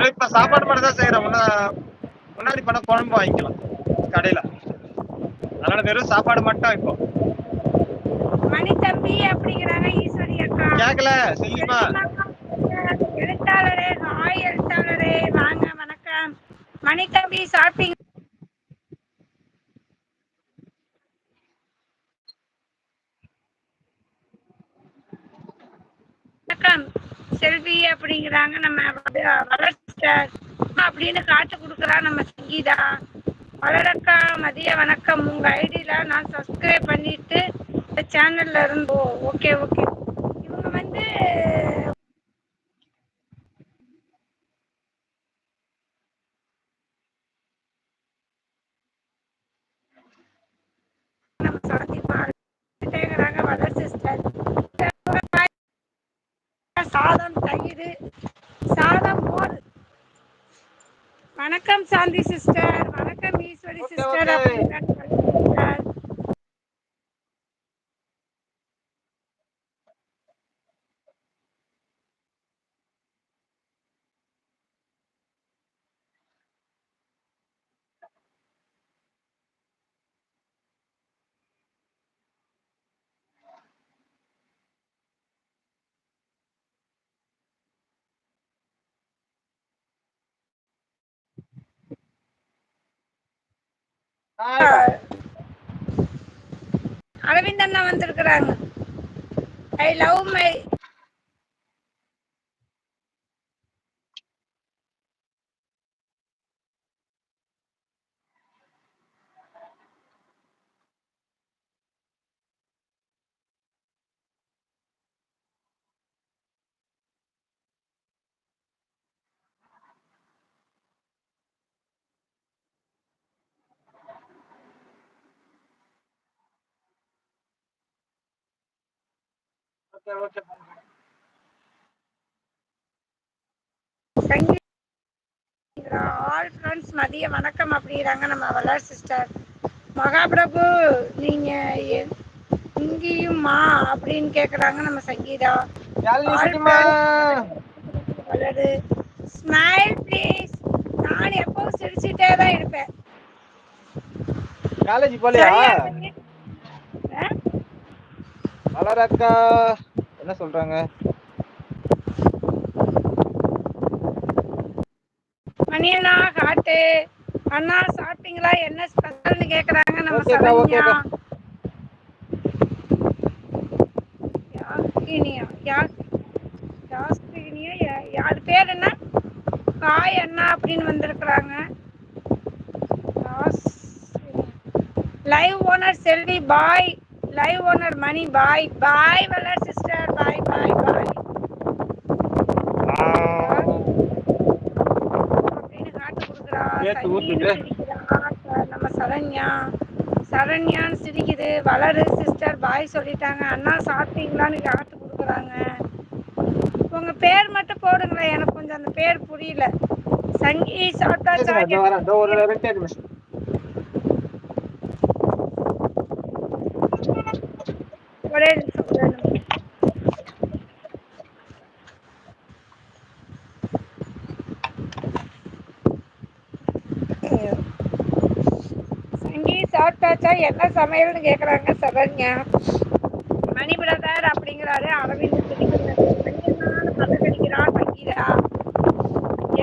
வெறும் இப்ப சாப்பாடு மட்டும் தான் செய்யறேன். முன்னாடி பண்ண குழம்பு வாங்கிக்கலாம் கடையில. அதனால வெறும் சாப்பாடு மட்டும் இப்போ. மணி தம்பி அப்படிங்கிறாங்க ஈஸ்வரி அக்கா. கேக்கல செல்லிமா. எழுத்தாளரே ஹாய் எழுத்தாளரே வாங்க வணக்கம். மணி தம்பி சாப்பிட்டீங்க? வணக்கம் செல்வி அப்படிங்கிறாங்க. நம்ம வளர்ச்சார் அப்படின்னு காட்டு கொடுக்குறா நம்ம சங்கீதா. வளரக்கா மதிய வணக்கம். உங்க ஐடியில நான் சப்ஸ்கிரைப் பண்ணிட்டு இந்த சேனல்ல இருந்தோ. Okay okay. இவங்க வந்து நம்ம சாத்தியமா வளர் சிஸ்டர். சாதம் தயிர் சாதம் மோர். வணக்கம் சாந்தி சிஸ்டர். வணக்கம் ஈஸ்வரி சிஸ்டர். அரவிந்த் அண்ணா வந்திருக்கிறாங்க. I love my all friends மதிய வணக்கம் அப்படிங்கிறாங்க நம்ம வளர் சிஸ்டர். மகாபிரபு நீங்க இங்கேயுமா அப்படின்னு கேக்குறாங்க நம்ம சங்கீதா. வளரு ஸ்மைல் ப்ளீஸ். நான் எப்பவும் சிரிச்சுட்டே தான் இருப்பேன். காலேஜ் போலையா? ஆ? வளரக்கா என்ன சொல்றாங்க? மணியண்ணா காட்டு. அண்ணா சாப்பிட்டீங்களா? என்ன ஸ்பெஷல்னு கேக்குறாங்க நம்ம ஓகேக்கா சரண்யா. ஓகேக்கா. யாஸ்கினியா யார் பேர் என்ன? ஹாய் அண்ணா அப்படின்னு வந்திருக்கிறாங்க. லைவ் ஓனர் செல்வி பாய். லைவ் ஓனர் மணி பாய். பாய் வளர் சிஸ்டர். பாய் பாய் பாய் அப்படின்னு காட்டு கொடுக்குறா. நம்ம சரண்யான்னு சிரிக்குது. வளரு சிஸ்டர் பாய் சொல்லிட்டாங்க. அண்ணா சாப்பிட்டீங்களான்னு காட்டு கொடுக்குறாங்க. உங்க பேர் மட்டும் போடுங்களேன். எனக்கு கொஞ்சம் அந்த பேர் புரியல. சங்கி சாப்பிட்டாச்சா? ஒரே நிமிஷம். சங்கி சாப்பிட்டாச்சா? என்ன சமையல்னு கேக்குறாங்க சரண்யா. மணி பிரதர் அப்படிங்கிறாரு. அரவிந்த் சிரிக்கிறாரு. மணியண்ணான்னு பதக்கடிக்கிறான் சங்கீதா.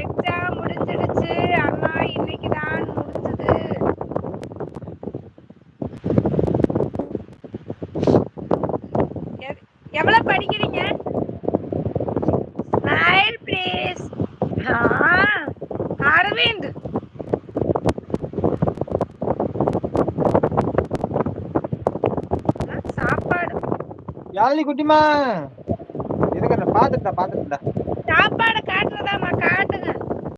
எக்ஸாம் முடிஞ்சிடுச்சு அண்ணா. இன்னைக்கு தான் முடிஞ்சது. எவ்வளவு படிக்கிறீங்க? Smile please. அரவிந்த் யாழினி குட்டிமா இருங்க பாத்துட்டா. சாப்பாடு